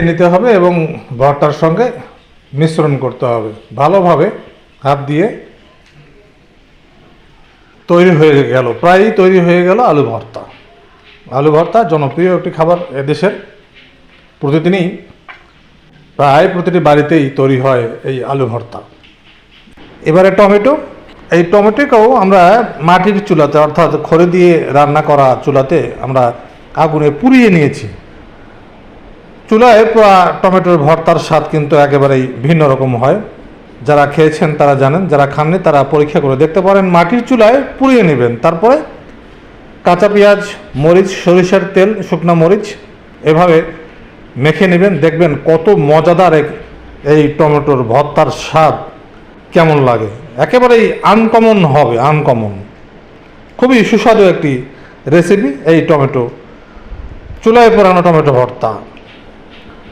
নিতে হবে এবং ভর্তার সঙ্গে মিশ্রণ করতে হবে ভালোভাবে। হাত দিয়ে তৈরি হয়ে গেল, প্রায়ই তৈরি হয়ে গেল আলু ভর্তা। আলু ভর্তা জনপ্রিয় একটি খাবার এদেশের। প্রতিদিনই প্রায় প্রতিটি বাড়িতেই তৈরি হয় এই আলু ভর্তা। এবারে টমেটো। এই টমেটোকেও আমরা মাটির চুলাতে, অর্থাৎ খড়ি দিয়ে রান্না করা চুলাতে আমরা আগুনে পুড়িয়ে নিয়েছি। চুলায় পোড়া টমেটোর ভর্তার স্বাদ কিন্তু একেবারেই ভিন্ন রকম হয়। যারা খেয়েছেন তারা জানেন, যারা খাননি তারা পরীক্ষা করে দেখতে পারেন। মাটির চুলায় পুড়িয়ে নেবেন, তারপরে কাঁচা পেঁয়াজ, মরিচ, সরিষার তেল, শুকনো মরিচ এভাবে মেখে নেবেন। দেখবেন কত মজাদার এই টমেটোর ভর্তার স্বাদ কেমন লাগে। একেবারেই আনকমন হবে, আনকমন। খুবই সুস্বাদু একটি রেসিপি এই টমেটো, চুলায় পোড়ানো টমেটো ভর্তা।